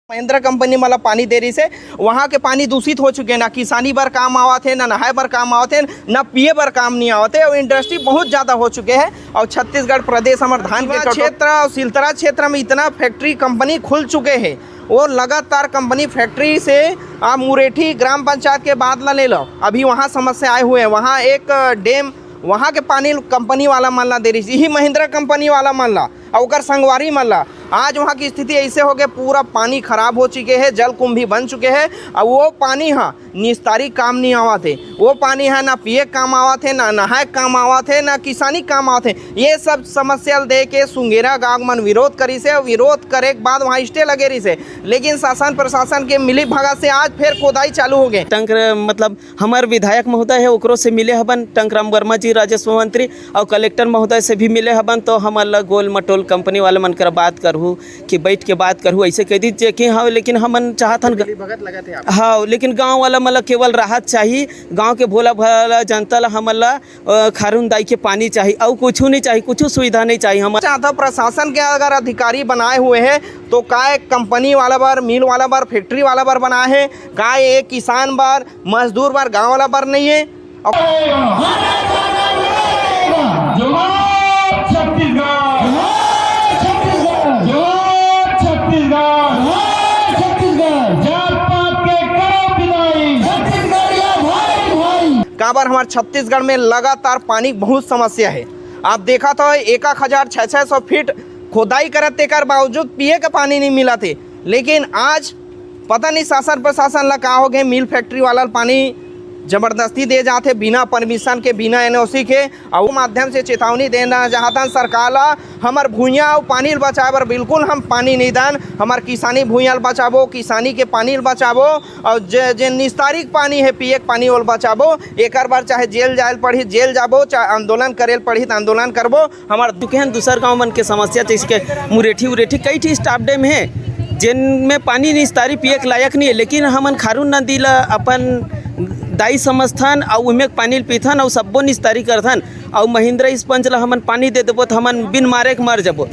Mahindra company मला पानी दे रही से वहाँ के पानी दूषित हो चुके हैं। ना किसानी बर काम आवत है, ना नहाए बर काम आवत है, ना पिए बर काम नहीं आवत है। और इंडस्ट्री बहुत ज़्यादा हो चुके हैं। और छत्तीसगढ़ प्रदेश हमारे धान के क्षेत्र और सिलतरा क्षेत्र में इतना फैक्ट्री कंपनी खुल चुके हैं। वो लगातार कंपनी फैक्ट्री से आप मुरेठी ग्राम पंचायत के बाद ले लो, अभी वहाँ समस्या आए हुए हैं। वहाँ एक डैम, वहाँ के पानी कंपनी वाला मान ला दे रही, यही महिंद्रा कंपनी वाला मान ला और संगवारी मान ला। आज वहाँ की स्थिति ऐसे हो गए, पूरा पानी खराब हो चुके हैं, जल कुंभ भी बन चुके हैं। और वो पानी हाँ निस्तारी काम नहीं आवा थे, वो पानी है ना पिए काम आवा थे, ना नहाए काम आवा थे, ना किसानी काम आवा थे। ये सब समस्या दे के सुंगेरा गाँव मन विरोध करी से, विरोध करे के बाद वहाँ स्टे लगे रही से। लेकिन शासन प्रशासन के मिली भगत से आज फिर खोदाई चालू हो गए। टंकर मतलब हमारे विधायक महोदय है ओकरो से मिले हबन, टंकराम वर्मा जी राजस्व मंत्री और कलेक्टर महोदय से भी मिले हबन। तो हम अलग गोल मटोल कंपनी वाले मन कर बात करहूँ कि बैठ के बात करहूँ, ऐसे कह दीजिए कि हाँ। लेकिन हमन चाहत हन हाँ, लेकिन गांव वाला मतलब केवल राहत चाहिए, गांव के भोला भाला जनता ला हमला खारून दाई के पानी चाहिए और कुछ नहीं चाहिए, कुछ सुविधा नहीं चाहिए। हम चाहता प्रशासन के अगर अधिकारी बनाए हुए हैं तो काय कंपनी वाला बार, मिल वाला बार, फैक्ट्री वाला बार बनाए हैं, काय एक किसान बार, मजदूर बार, गांव वाला बार नहीं है। काबर हमारे छत्तीसगढ़ में लगातार पानी बहुत समस्या है। आप देखा तो 1600 फीट खोदाई करत तेकर बावजूद पिए का पानी नहीं मिला थे। लेकिन आज पता नहीं शासन प्रशासन ला का हो गए, मिल फैक्ट्री वाला पानी जबरदस्ती दे जाते बिना परमिशन के, बिना एनओसी के। और माध्यम से चेतावनी देना चाहता सरकार ला, हमार भूइयाँ और पानी बचाए बर बिल्कुल हम पानी नहीं दान, हमार किसानी भूइयाँ बचाबो, किसानी के पानी बचाबो। और जे निस्तारिक पानी है पिए के पानी वो बचाबो। एक बार चाहे जेल जाए पड़ी जेल जाबो, चाहे आंदोलन करे पड़ी तो आंदोलन करबो। हमार दुकेन दूसर गाँव मन के समस्या इसके मुरेठी उरेठी कई ठी स्टाफ डैम है जिनमें पानी निस्तारी पिए के लायक नहीं है। लेकिन हमन खारून नदी ला अपन दाई समझथन और उमें पानी पीथन और सब्बो निस्तारी करथन। और महिंद्रा स्पंज ला हमन पानी दे देबो तो हमन बिन मारे के मर जाबो।